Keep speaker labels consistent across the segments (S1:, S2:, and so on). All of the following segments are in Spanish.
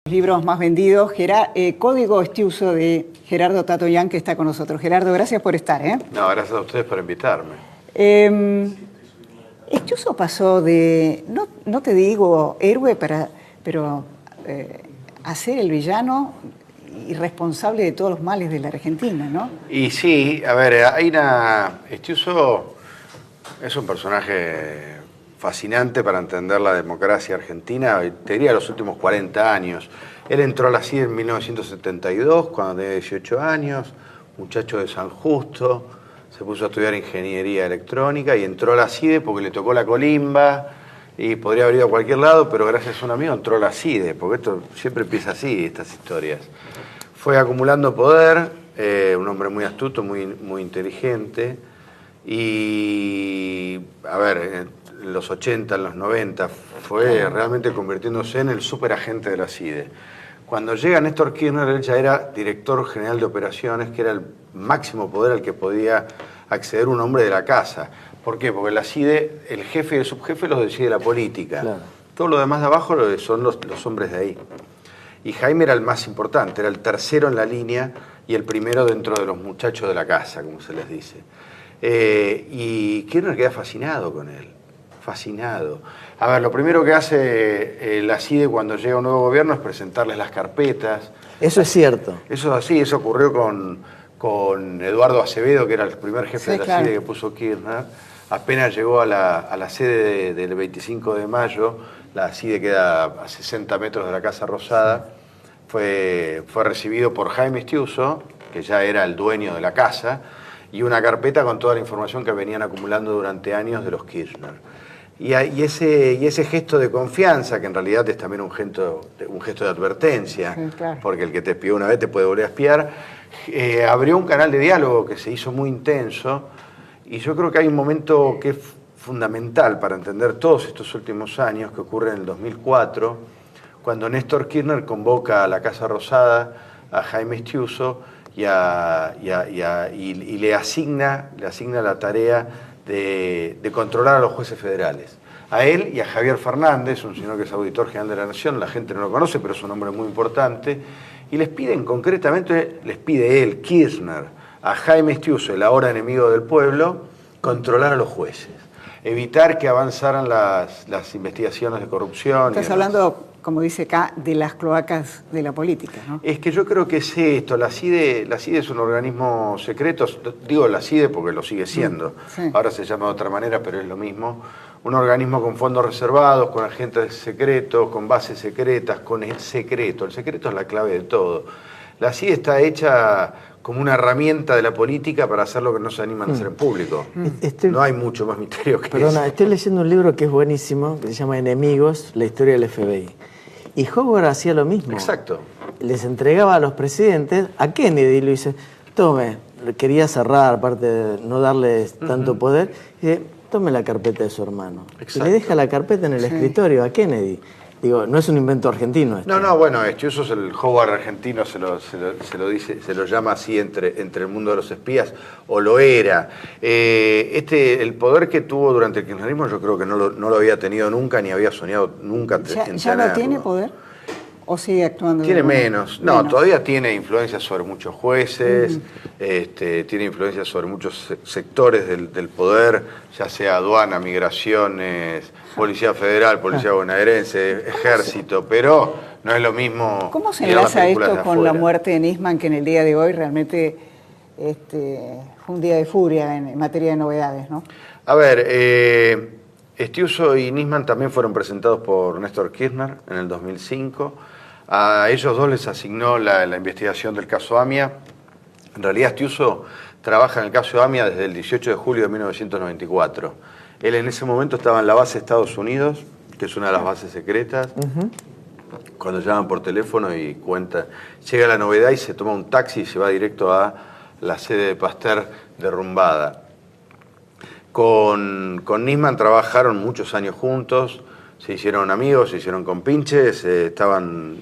S1: Libros más vendidos, Código Estiuso de Gerardo Tatoian, que está con nosotros. Gerardo, gracias por estar.
S2: No, gracias a ustedes por invitarme.
S1: Estiuso pasó de, no te digo héroe, pero a ser el villano y responsable de todos los males de la Argentina, ¿no?
S2: Y sí, a ver, Estiuso es un personaje fascinante para entender la democracia argentina, te diría los últimos 40 años. Él entró a la CIDE en 1972, cuando tenía 18 años, muchacho de San Justo, se puso a estudiar ingeniería electrónica y entró a la CIDE porque le tocó la colimba y podría haber ido a cualquier lado, pero gracias a un amigo entró a la CIDE, porque esto siempre empieza así, estas historias. Fue acumulando poder, un hombre muy astuto, muy inteligente, y, a ver, en los 80, en los 90, fue realmente convirtiéndose en el superagente de la CIDE. Cuando llega Néstor Kirchner, él ya era director general de operaciones, que era el máximo poder al que podía acceder un hombre de la casa. ¿Por qué? Porque la CIDE, el jefe y el subjefe los decide la política. Claro. Todo lo demás de abajo son los hombres de ahí. Y Jaime era el más importante, era el tercero en la línea y el primero dentro de los muchachos de la casa, como se les dice. Y Kirchner queda fascinado con él. Fascinado. A ver, lo primero que hace la CIDE cuando llega un nuevo gobierno es presentarles las carpetas.
S3: Eso es cierto.
S2: Eso es así, eso ocurrió con Eduardo Acevedo, que era el primer jefe de la CIDE que puso Kirchner. Apenas llegó a la sede del 25 de mayo, la CIDE queda a 60 metros de la Casa Rosada, fue recibido por Jaime Estiuso, que ya era el dueño de la casa, y una carpeta con toda la información que venían acumulando durante años de los Kirchner. Y ese gesto de confianza, que en realidad es también un gesto de advertencia, sí, claro, porque el que te espió una vez te puede volver a espiar, abrió un canal de diálogo que se hizo muy intenso, y yo creo que hay un momento que es fundamental para entender todos estos últimos años, que ocurre en el 2004, cuando Néstor Kirchner convoca a la Casa Rosada a Jaime Estiuso y le asigna la tarea de controlar a los jueces federales. A él y a Javier Fernández, un señor que es auditor general de la Nación, la gente no lo conoce, pero es un hombre muy importante, y les pide él, Kirchner, a Jaime Estiuso, el ahora enemigo del pueblo, controlar a los jueces, evitar que avanzaran las investigaciones de corrupción.
S1: Estás hablando, como dice acá, de las cloacas de la política, ¿no?
S2: Es que yo creo que es esto, la CIDE es un organismo secreto, digo la CIDE porque lo sigue siendo, sí. Ahora se llama de otra manera, pero es lo mismo, un organismo con fondos reservados, con agentes secretos, con bases secretas, con el secreto es la clave de todo. La CIDE está hecha como una herramienta de la política para hacer lo que no se animan a hacer en público. No hay mucho más misterio que eso.
S3: Estoy leyendo un libro que es buenísimo, que se llama Enemigos, la historia del FBI. Y Howard hacía lo mismo.
S2: Exacto.
S3: Les entregaba a los presidentes, a Kennedy lo dice, tome, quería cerrar, aparte de no darles tanto poder, y dice, tome la carpeta de su hermano. Exacto. Y le deja la carpeta en el escritorio a Kennedy. Digo, no es un invento argentino esto.
S2: No, bueno, Estiuso es el Howard argentino, se lo llama así entre el mundo de los espías, o lo era. El poder que tuvo durante el kirchnerismo yo creo que no lo había tenido nunca, ni había soñado nunca en tenerlo.
S1: ¿Ya no tiene poder? ¿O sigue actuando?
S2: Tiene menos. No, todavía tiene influencia sobre muchos jueces, tiene influencia sobre muchos sectores del poder, ya sea aduana, migraciones, Policía Federal, Policía Bonaerense, Ejército, pero no es lo mismo.
S1: ¿Cómo se enlaza esto con la muerte de Nisman, que en el día de hoy realmente fue un día de furia en materia de novedades, ¿no?
S2: A ver, Estiuso y Nisman también fueron presentados por Néstor Kirchner en el 2005. A ellos dos les asignó la investigación del caso AMIA. En realidad Estiuso trabaja en el caso AMIA desde el 18 de julio de 1994. Él en ese momento estaba en la base de Estados Unidos, que es una de las bases secretas. Cuando llaman por teléfono y cuenta, llega la novedad y se toma un taxi y se va directo a la sede de Pasteur derrumbada. Con Nisman trabajaron muchos años juntos, se hicieron amigos, se hicieron compinches, estaban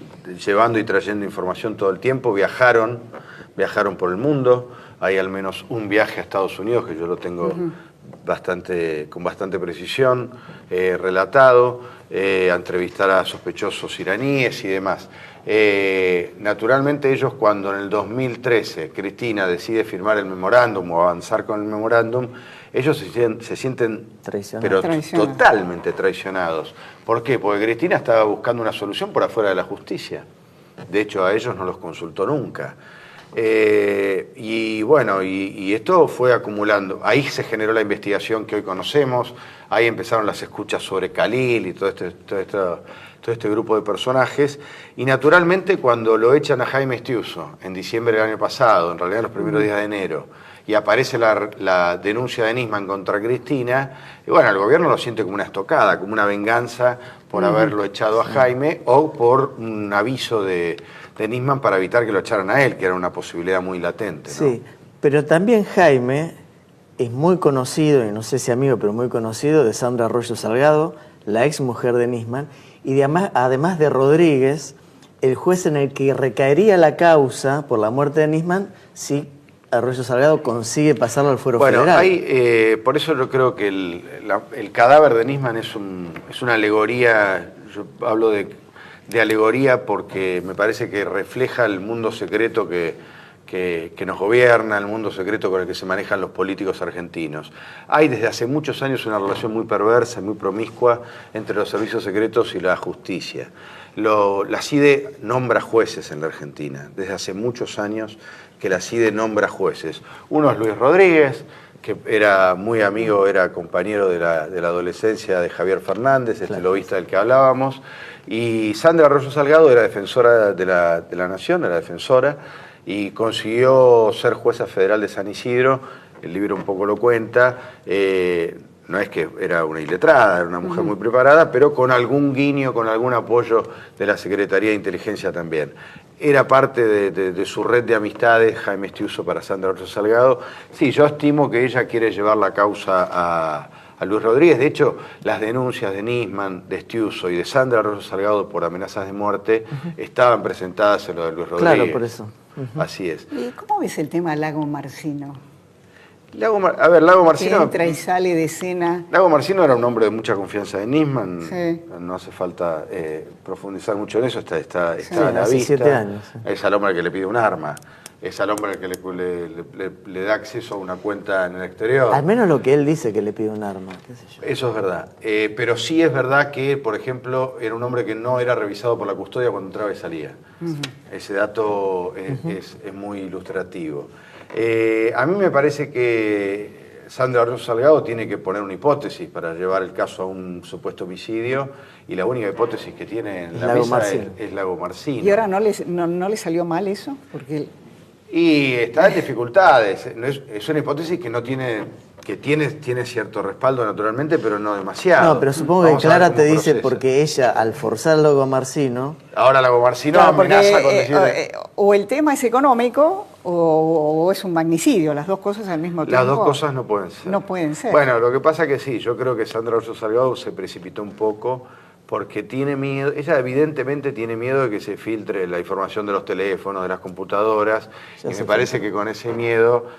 S2: llevando y trayendo información todo el tiempo, viajaron por el mundo. Hay al menos un viaje a Estados Unidos que yo lo tengo con bastante precisión, relatado, a entrevistar a sospechosos iraníes y demás. Naturalmente ellos, cuando en el 2013 Cristina decide firmar el memorándum o avanzar con el memorándum, ellos se sienten pero totalmente traicionados. ¿Por qué? Porque Cristina estaba buscando una solución por afuera de la justicia. De hecho, a ellos no los consultó nunca. Y bueno, y esto fue acumulando. Ahí se generó la investigación que hoy conocemos, ahí empezaron las escuchas sobre Khalil y todo este grupo de personajes. Y naturalmente cuando lo echan a Jaime Estiuso en diciembre del año pasado, en realidad en los primeros días de enero, y aparece la denuncia de Nisman contra Cristina, y bueno, el gobierno lo siente como una estocada, como una venganza por haberlo echado a Jaime o por un aviso de Nisman para evitar que lo echaran a él, que era una posibilidad muy latente, ¿no? Sí,
S3: pero también Jaime es muy conocido, y no sé si amigo, pero muy conocido, de Sandra Arroyo Salgado, la ex mujer de Nisman, y además de Rodríguez, el juez en el que recaería la causa por la muerte de Nisman, si Arroyo Salgado consigue pasarlo al fuero federal.
S2: Por eso yo creo que el cadáver de Nisman es una alegoría. Yo hablo de alegoría porque me parece que refleja el mundo secreto que nos gobierna, el mundo secreto con el que se manejan los políticos argentinos. Hay desde hace muchos años una relación muy perversa y muy promiscua entre los servicios secretos y la justicia. La CIDE nombra jueces en la Argentina, desde hace muchos años que la CIDE nombra jueces. Uno es Luis Rodríguez, que era muy amigo, era compañero de la adolescencia de Javier Fernández, este lobista del que hablábamos, y Sandra Arroyo Salgado era defensora de la Nación, era defensora, y consiguió ser jueza federal de San Isidro. El libro un poco lo cuenta. No es que era una iletrada, era una mujer muy preparada, pero con algún guiño, con algún apoyo de la Secretaría de Inteligencia también. Era parte de su red de amistades, Jaime Estiuso para Sandra Arroyo Salgado. Sí, yo estimo que ella quiere llevar la causa a Luis Rodríguez. De hecho, las denuncias de Nisman, de Estiuso y de Sandra Arroyo Salgado por amenazas de muerte estaban presentadas en lo de Luis Rodríguez.
S3: Claro, por eso.
S2: Así es.
S1: ¿Y cómo ves el tema Lago Marcino?
S2: Lago Marcino...
S1: Que entra y sale de escena.
S2: Lago Marcino era un hombre de mucha confianza de Nisman.
S1: Sí.
S2: No hace falta profundizar mucho en eso, está
S3: Sí,
S2: a la
S3: hace
S2: vista.
S3: 7 años. Sí.
S2: Es al hombre que le pide un arma. Es al hombre que le da acceso a una cuenta en el exterior.
S3: Al menos lo que él dice, que le pide un arma, qué sé yo.
S2: Eso es verdad. Pero sí es verdad que, por ejemplo, era un hombre que no era revisado por la custodia cuando entraba y salía. Ese dato es muy ilustrativo. A mí me parece que Sandra Arroyo Salgado tiene que poner una hipótesis para llevar el caso a un supuesto homicidio, y la única hipótesis que tiene en la mesa es Lago Marcino.
S1: ¿Y ahora no le salió mal eso? Porque
S2: y está en dificultades. Es una hipótesis que no tiene cierto respaldo naturalmente, pero no demasiado.
S3: No, pero supongo que Clara te dice porque ella, al forzar Lago Marcino...
S2: Ahora Lago Marcino amenaza con decir...
S1: o el tema es económico o es un magnicidio, las dos cosas al mismo tiempo.
S2: Las dos cosas no pueden ser.
S1: No pueden ser.
S2: Bueno, lo que pasa es que sí, yo creo que Sandra Arroyo Salgado se precipitó un poco porque tiene miedo, ella evidentemente tiene miedo de que se filtre la información de los teléfonos, de las computadoras, y me parece que con ese miedo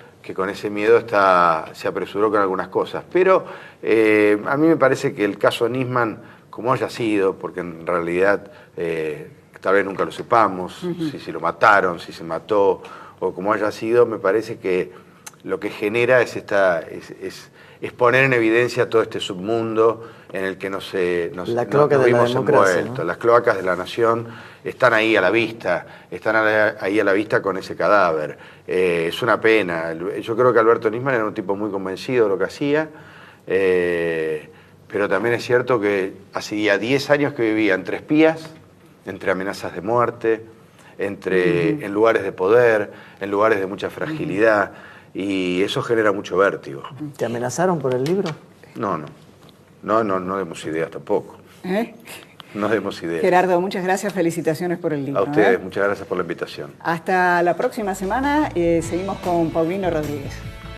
S2: se apresuró con algunas cosas. Pero a mí me parece que el caso Nisman, como haya sido, porque en realidad tal vez nunca lo sepamos, si lo mataron, si se mató, o como haya sido, me parece que lo que genera es poner en evidencia todo este submundo en el que nos vimos envueltos. ¿No? Las cloacas de la nación están ahí a la vista, con ese cadáver. Es una pena. Yo creo que Alberto Nisman era un tipo muy convencido de lo que hacía, pero también es cierto que hacía 10 años que vivía entre espías, entre amenazas de muerte, en lugares de poder, en lugares de mucha fragilidad, y eso genera mucho vértigo.
S3: ¿Te amenazaron por el libro?
S2: No demos ideas tampoco. No demos ideas.
S1: Gerardo, muchas gracias, felicitaciones por el libro.
S2: A ustedes, muchas gracias por la invitación.
S1: Hasta la próxima semana, seguimos con Paulino Rodríguez.